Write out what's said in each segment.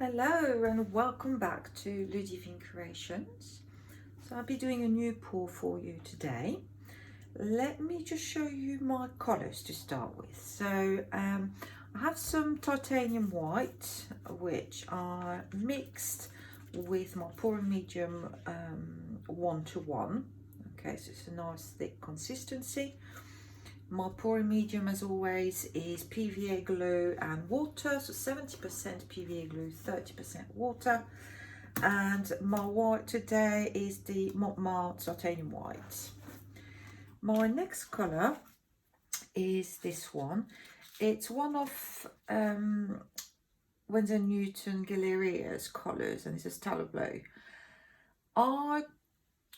Hello and welcome back to Ludivine Creations. So I'll be doing a new pour for you today. Let me just show you my colours to start with. I have some titanium white which are mixed with my pouring medium 1:1. Okay, so it's a nice thick consistency. My pouring medium, as always, is PVA glue and water, so 70% PVA glue, 30% water. And my white today is the Montmartre Titanium White. My next colour is this one. It's one of Winsor Newton Galeria's colours, and it's a stellar blue. I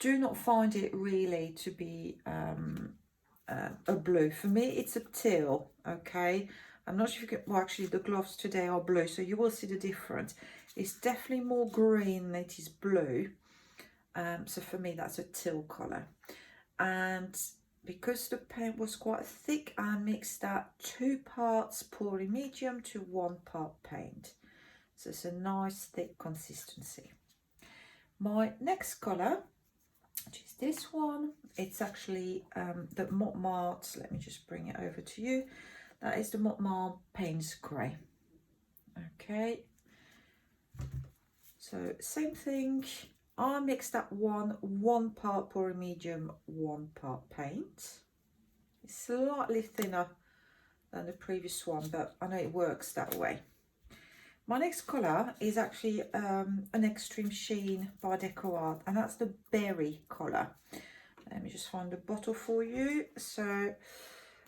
do not find it really to be a blue. For me, it's a teal. Okay, I'm not sure if you can. Well, actually, the gloves today are blue, so you will see the difference. It's definitely more green than it is blue. So for me, that's a teal colour. And because the paint was quite thick, I mixed that 2 parts pouring medium to 1 part paint. So it's a nice thick consistency. My next colour, which is this one, it's actually the Montmartre. Let me just bring it over to you. That is the Montmartre Payne's Grey. Okay, so same thing. I mixed that one part pouring medium, 1 part paint. It's slightly thinner than the previous one, but I know it works that way. My next colour is actually an Extreme Sheen by Deco Art, and that's the berry colour. Let me just find the bottle for you. So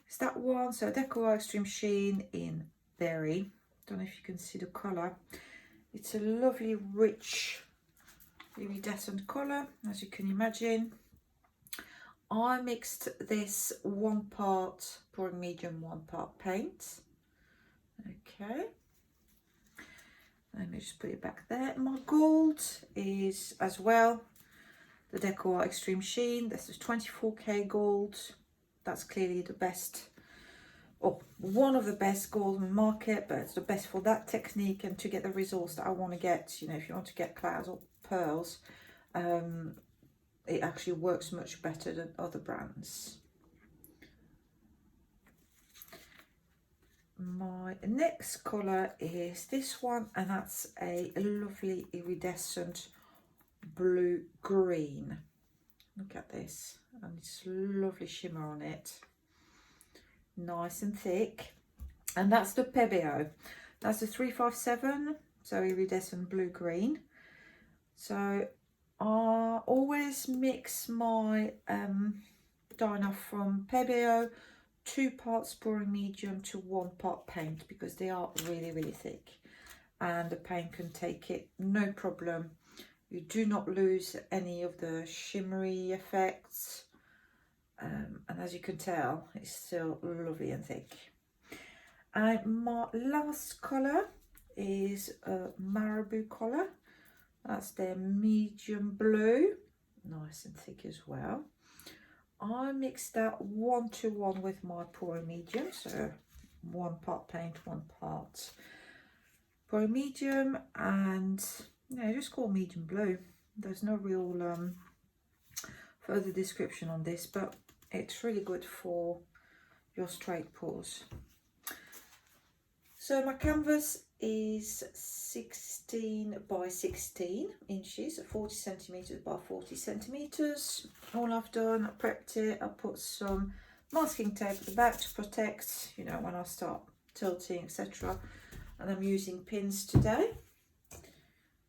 it's that one. So Deco Art Extreme Sheen in berry. Don't know if you can see the colour. It's a lovely, rich, iridescent colour, as you can imagine. I mixed this 1 part pouring medium, 1 part paint. Okay. Let me just put it back there. My gold is as well the Deco Art Extreme Sheen. This is 24K gold. That's clearly the best, or one of the best gold in the market, but it's the best for that technique and to get the results that I want to get. You know, if you want to get clouds or pearls, it actually works much better than other brands. My next colour is this one, and that's a lovely iridescent blue green. Look at this, and it's lovely shimmer on it, nice and thick. And that's the Pebeo. That's the 357, so iridescent blue green. So I always mix my dye from Pebeo, 2 parts pouring medium to 1 part paint, because they are really, really thick and the paint can take it no problem. You do not lose any of the shimmery effects, and as you can tell, it's still lovely and thick. And my last colour is a marabou colour. That's their medium blue, nice and thick as well. I mixed that 1:1 with my pouring medium, so 1 part paint, 1 part pouring medium, and yeah, just call medium blue. There's no real further description on this, but it's really good for your straight pours. So my canvas is 16 by 16 inches, 40 centimeters by 40 centimeters. All I've done, I prepped it, I put some masking tape at the back to protect, you know, when I start tilting, etc. And I'm using pins today.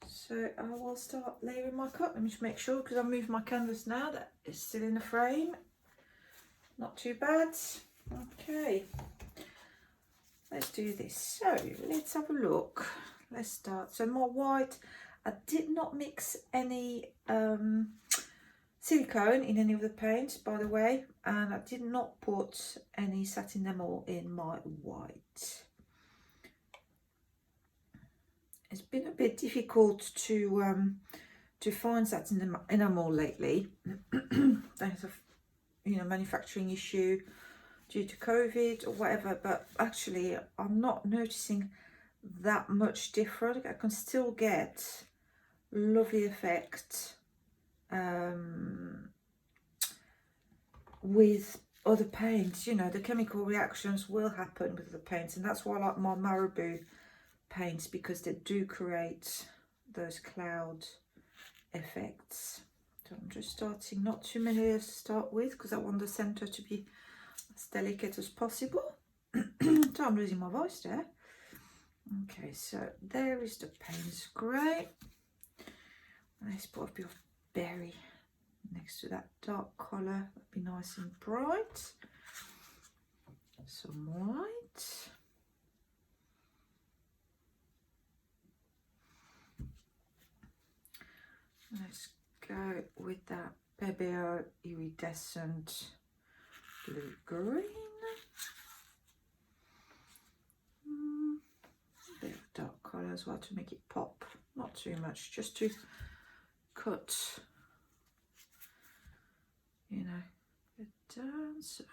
So I will start layering my cut. Let me just make sure, because I moved my canvas now, that it's still in the frame. Not too bad. Okay. Let's do this. So let's have a look. Let's start. So my white, I did not mix any silicone in any of the paints, by the way, and I did not put any satin enamel in my white. It's been a bit difficult to find satin enamel lately. There's a manufacturing issue due to COVID or whatever, but actually I'm not noticing that much different. I can still get lovely effect with other paints. You know, the chemical reactions will happen with the paints, and that's why I like my Marabou paints, because they do create those cloud effects. So I'm just starting, not too many layers to start with, because I want the center to be as delicate as possible. So I'm losing my voice there. Okay, so there is the Payne's grey. Let's put a bit of berry next to that dark colour. That'd be nice and bright. Some white. Let's go with that Bebeo iridescent blue green. A bit of dark colour as well to make it pop. Not too much, just to cut, you know, it down. So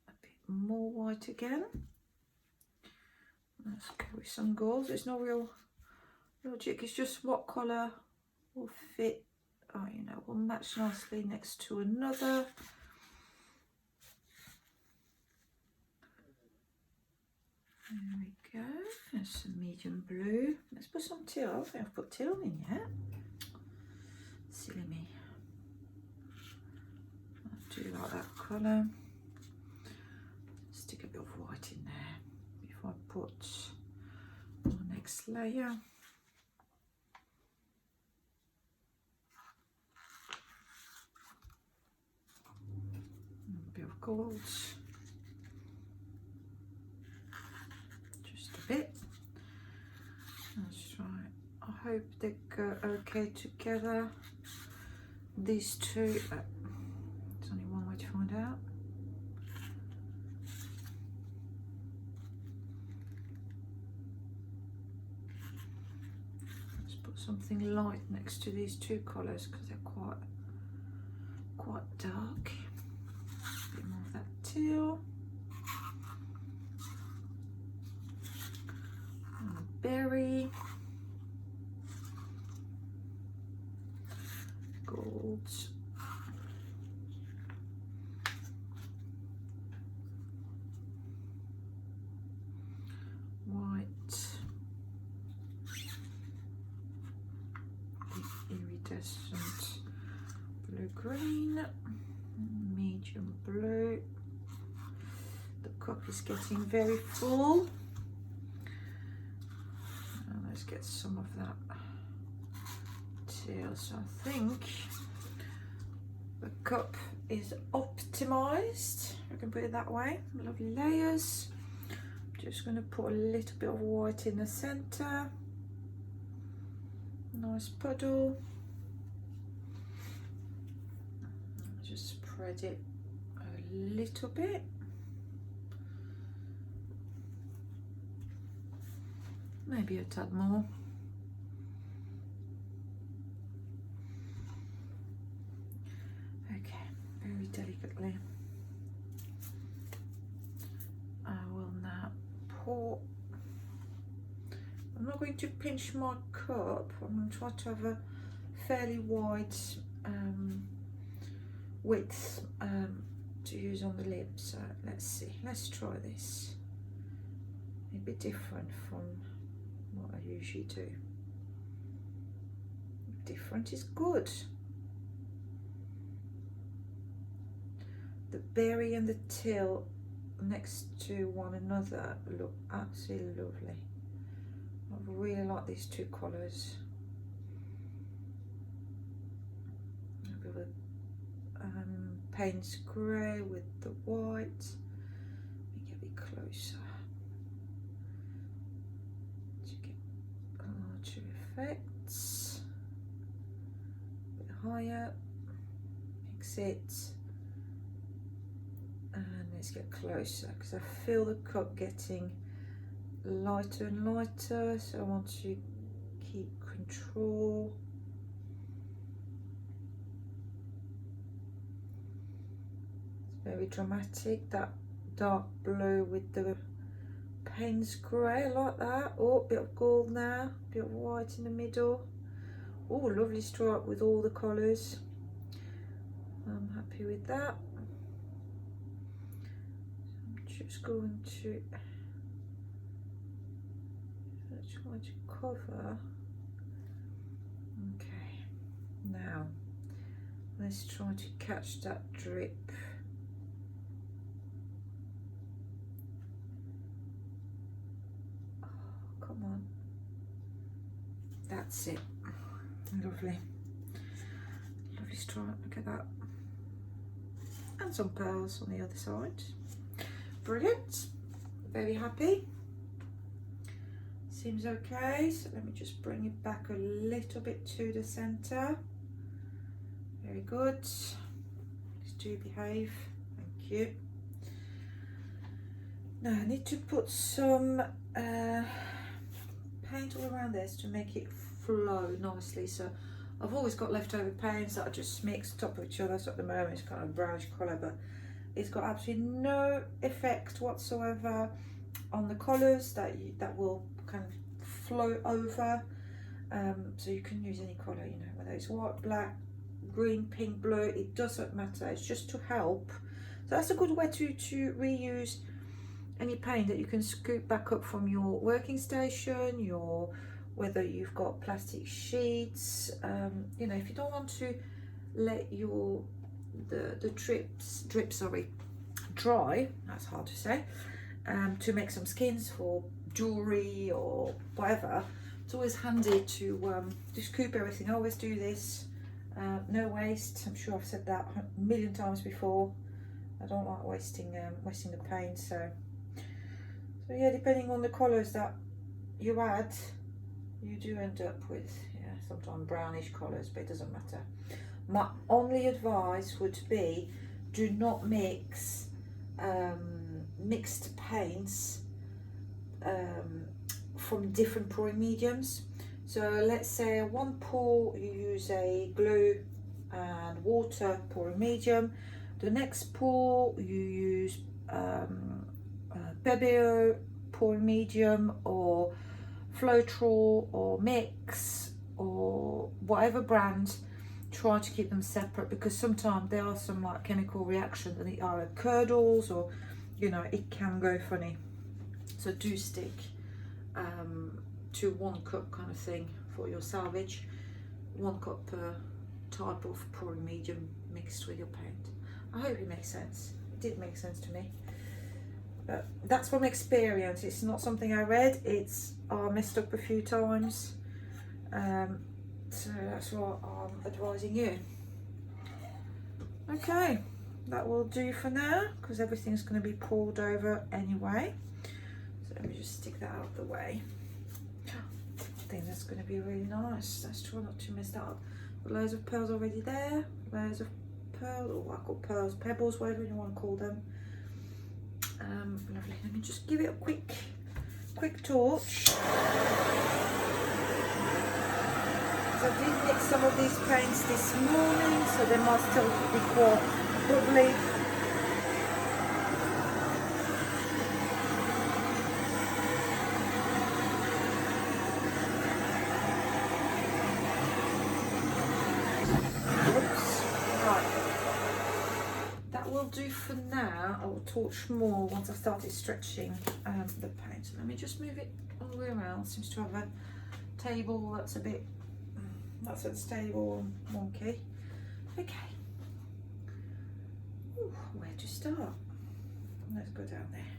a bit more white again. Let's go with some gold. There's no real logic, it's just what colour will fit, oh, you know, will match nicely next to another. There we go. There's some medium blue. Let's put some teal. I don't think I've put teal in yet. Silly me. I do like that colour. Stick a bit of white in there before I put the next layer. A bit of gold. Just a bit. Let's try. I hope they go okay together. These two. There's only one way to find out. Let's put something light next to these two colours because they're quite dark. A bit more of that teal. And berry. Gold. White. Iridescent blue green. Medium blue. The cup is getting very full. And let's get some of that teal. So I think the cup is optimized. I can put it that way. Lovely layers. Just going to put a little bit of white in the center. Nice puddle. Just spread it a little bit. Maybe a tad more. Okay, very delicately. I will now pour. I'm not going to pinch my cup. I'm going to try to have a fairly wide width to use on the lip. So let's see. Let's try this. A bit different from what I usually do. Different is good. The berry and the teal next to one another look absolutely lovely. I really like these two colours. A bit of Payne's grey with the white. Let me get a bit closer to get larger effects. A bit higher. Mix it. And let's get closer because I feel the cup getting lighter and lighter, so I want to keep control. It's very dramatic, that dark blue with the Payne's grey, I like that. Oh, bit of gold now, bit of white in the middle. Oh, lovely stripe with all the colours. I'm happy with that. I'm just going to try to cover. Okay, now let's try to catch that drip. Oh, come on. That's it. Lovely. Lovely stripe, look at that. And some pearls on the other side. Brilliant. Very happy. Seems okay. So let me just bring it back a little bit to the centre. Very good. Please do behave. Thank you. Now I need to put some paint all around this to make it flow nicely. So I've always got leftover paints that I just mix on top of each other. So at the moment it's kind of brownish colour, but it's got absolutely no effect whatsoever on the colours that will kind of flow over. So you can use any colour, you know, whether it's white, black, green, pink, blue, it doesn't matter. It's just to help. So that's a good way to reuse any paint that you can scoop back up from your working station, whether you've got plastic sheets. You know, if you don't want to let the drips dry, that's hard to say, to make some skins for jewelry or whatever, it's always handy to scoop everything. I always do this. No waste. I'm sure I've said that a million times before. I don't like wasting the paint. So yeah, depending on the colours that you add, you do end up with sometimes brownish colours, but it doesn't matter. My only advice would be, do not mix mixed paints from different pouring mediums. So let's say one pour you use a glue and water pouring medium, the next pour you use Bebeo pouring medium or Floetrol or Mix or whatever brand. Try to keep them separate, because sometimes there are some like chemical reactions and it either curdles or, you know, it can go funny. So do stick to 1 cup kind of thing for your salvage. 1 cup per type of pouring medium mixed with your paint. I hope it makes sense. It did make sense to me. But that's from experience. It's not something I read. It's I messed up a few times. So that's what I'm advising you. Okay, that will do for now, because everything's going to be poured over anyway. So let me just stick that out of the way. I think that's going to be really nice. Let's try not to mess that up. Loads of pearls already there. Loads of pearls, or I call pearls, pebbles, whatever you want to call them. Lovely. Let me just give it a quick torch. So I did mix some of these paints this morning, so they must still be quite bubbly. Do for now. I will torch more once I started stretching the paint. So let me just move it all the way around. Seems to have a table that's a bit that's unstable and wonky. Okay. Ooh, where to start? Let's go down there.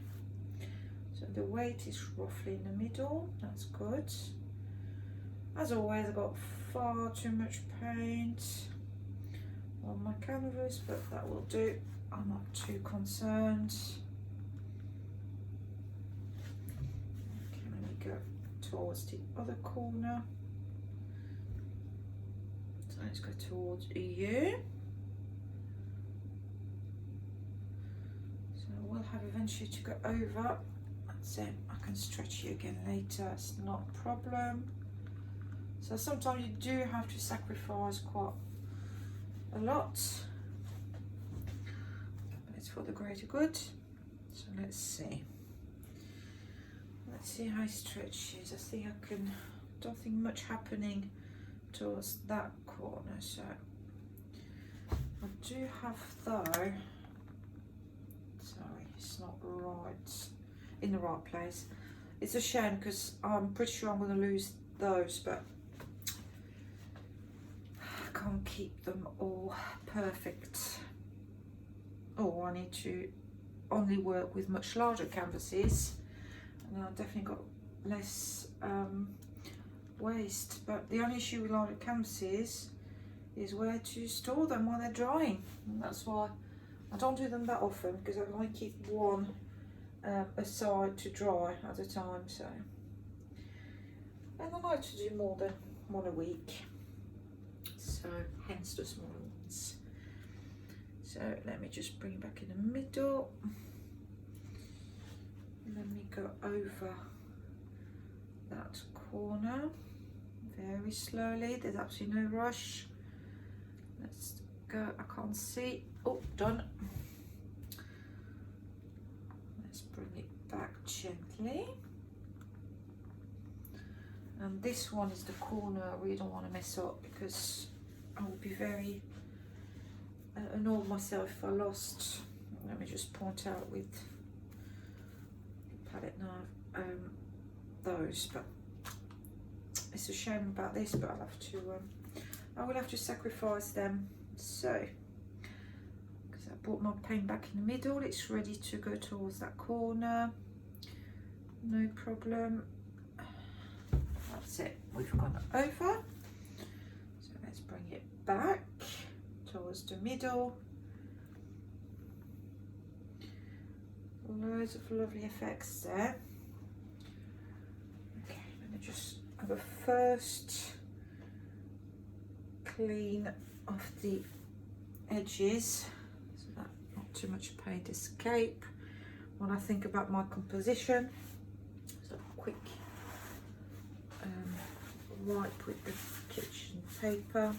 So the weight is roughly in the middle. That's good. As always, I've got far too much paint on my canvas, but that will do. I'm not too concerned. Okay, let me go towards the other corner. So let's go towards you. So we'll have eventually to go over. That's it. I can stretch you again later. It's not a problem. So sometimes you do have to sacrifice quite a lot. For the greater good. So let's see. Let's see how it stretches. I think I can, don't think much happening towards that corner, so I do have though, sorry, it's not right, in the right place. It's a shame because I'm pretty sure I'm going to lose those, but I can't keep them all perfect. Oh, I need to only work with much larger canvases, and I've definitely got less waste. But the only issue with larger canvases is where to store them while they're drying, and that's why I don't do them that often, because I can only keep one aside to dry at a time. So, and I like to do more than one a week, so hence the smaller ones. So let me just bring it back in the middle. Let me go over that corner very slowly. There's absolutely no rush. Let's go. I can't see. Oh, done. Let's bring it back gently. And this one is the corner I really don't want to mess up, because I would be very annoyed myself if I lost. Let me just point out with the palette knife those, but it's a shame about this, but I'll have to I will have to sacrifice them. So, because I brought my Payne back in the middle, it's ready to go towards that corner, no problem. That's it, we've gone over. So let's bring it back towards the middle. Loads of lovely effects there. Okay, let me just have a first clean of the edges so that not too much paint escape when I think about my composition. So quick wipe with the kitchen paper.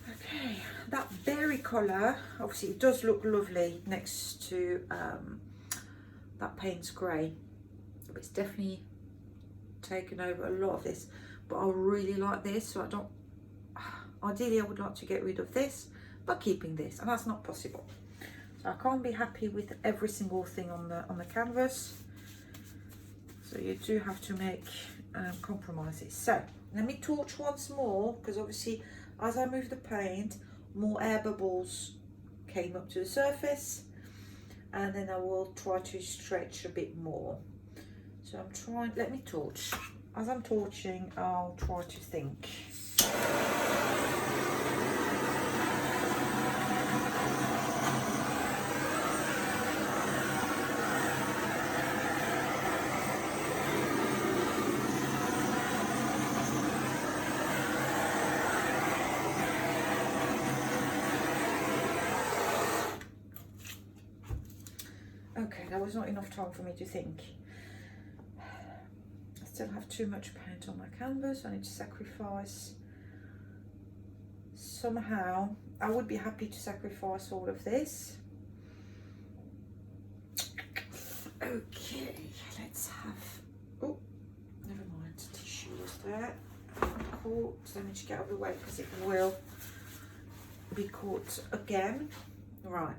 Okay, that berry colour, obviously it does look lovely next to that Payne's grey, but it's definitely taken over a lot of this. But I really like this, so I don't, ideally I would like to get rid of this, but keeping this, and that's not possible. So I can't be happy with every single thing on the canvas. So you do have to make compromises. So let me torch once more, because obviously as I move the paint, more air bubbles came up to the surface, and then I will try to stretch a bit more. So I'm trying, let me torch. As I'm torching, I'll try to think. Okay, that was not enough time for me to think. I still have too much paint on my canvas. I need to sacrifice somehow. I would be happy to sacrifice all of this. Okay, let's have, oh, never mind, tissue was there. Cool, so let me just get out of the way because it will be caught again. Right.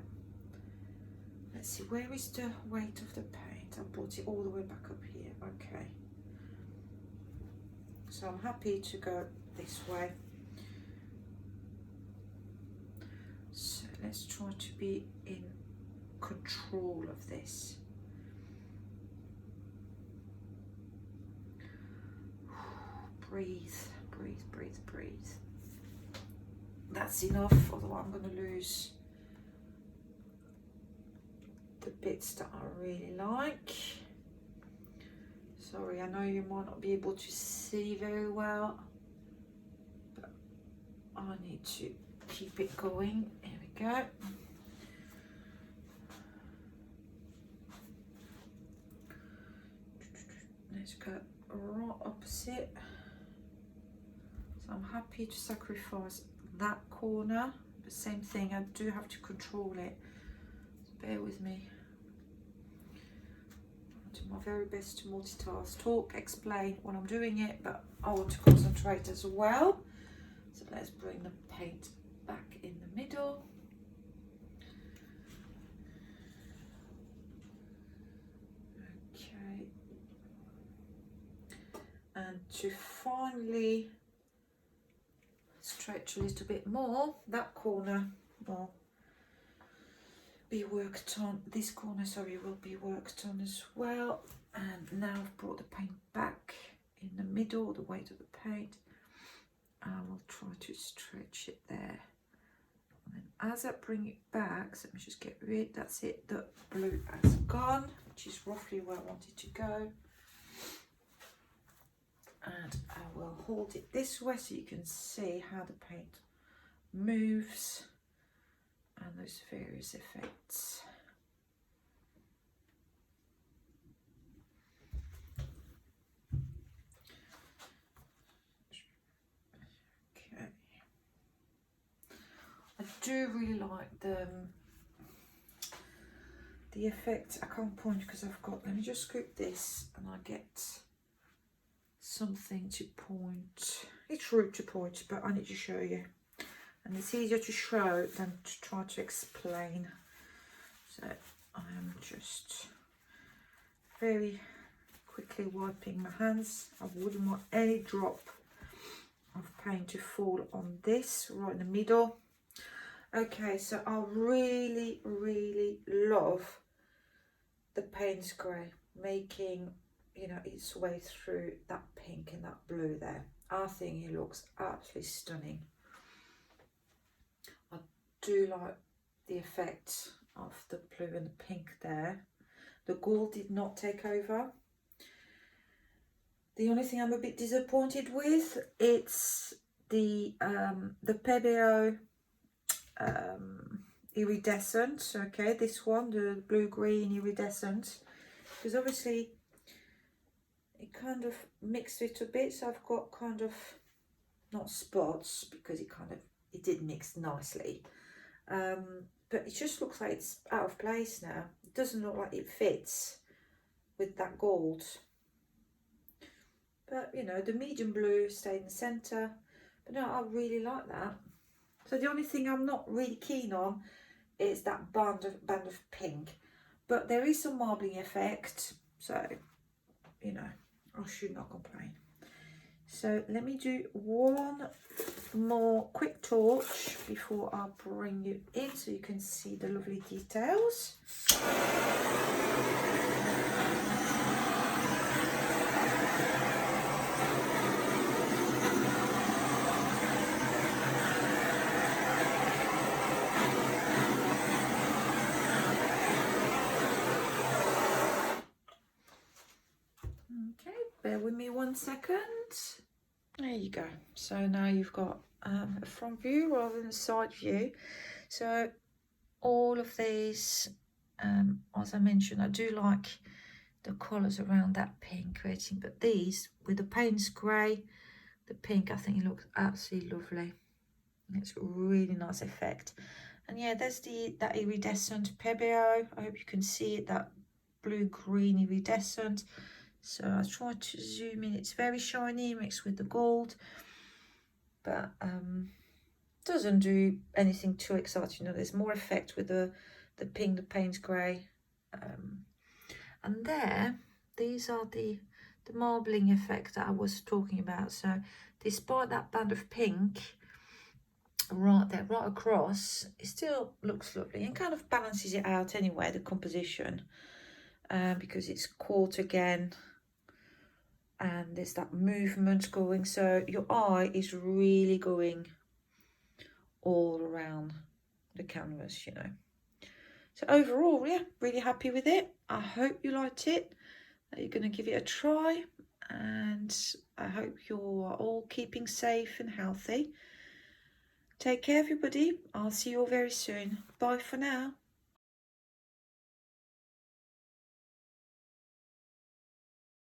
Let's see, where is the weight of the paint? I brought it all the way back up here. Okay. So I'm happy to go this way. So let's try to be in control of this. Breathe, breathe, breathe, breathe. That's enough, otherwise I'm going to lose the bits that I really like. Sorry, I know you might not be able to see very well, but I need to keep it going. Here we go. Let's go right opposite. So I'm happy to sacrifice that corner, but same thing, I do have to control it. So bear with me. do my very best to multitask, talk, explain when I'm doing it, but I want to concentrate as well. So let's bring the paint back in the middle. Okay. And to finally stretch a little bit more, that corner will be worked on, this corner, sorry, will be worked on as well. And now I've brought the paint back in the middle, the weight of the paint. I will try to stretch it there. And then as I bring it back, so let me just get rid, that's it, the blue has gone, which is roughly where I want it to go. And I will hold it this way so you can see how the paint moves and those various effects. Okay. I do really like the effect. I can't point because I've got, let me just scoop this and I get something to point. It's rude to point, but I need to show you. And it's easier to show than to try to explain. So I am just very quickly wiping my hands. I wouldn't want any drop of paint to fall on this right in the middle. Okay, so I really, really love the Payne's grey making, you know, its way through that pink and that blue there. I think it looks absolutely stunning. I do like the effect of the blue and the pink there. The gold did not take over. The only thing I'm a bit disappointed with, it's the Pebeo iridescent. Okay, this one, the blue-green iridescent, because obviously it kind of mixed it a bit, so I've got kind of, not spots, because it did mix nicely, but it just looks like it's out of place now. It doesn't look like it fits with that gold, but you know, the medium blue stayed in the center. But no, I really like that. So the only thing I'm not really keen on is that band of pink, but there is some marbling effect, so you know, I should not complain. So let me do one more quick torch before I bring you in so you can see the lovely details. Okay, bear with me 1 second. There you go. So now you've got a front view rather than a side view. So all of these, as I mentioned, I do like the colours around that pink creating, but these with the Payne's grey, the pink, I think it looks absolutely lovely. It's a really nice effect. And yeah, there's that iridescent Pebeo. I hope you can see it, that blue-green iridescent. So I try to zoom in. It's very shiny mixed with the gold, but doesn't do anything too exciting. You know, there's more effect with the pink, the Payne's grey, and there, these are the marbling effect that I was talking about. So despite that band of pink right there, right across, it still looks lovely and kind of balances it out anyway, the composition, because it's caught again. And there's that movement going, so your eye is really going all around the canvas, you know. So overall, yeah, really happy with it. I hope you liked it, that you're going to give it a try, and I hope you're all keeping safe and healthy. Take care, everybody. I'll see you all very soon. Bye for now.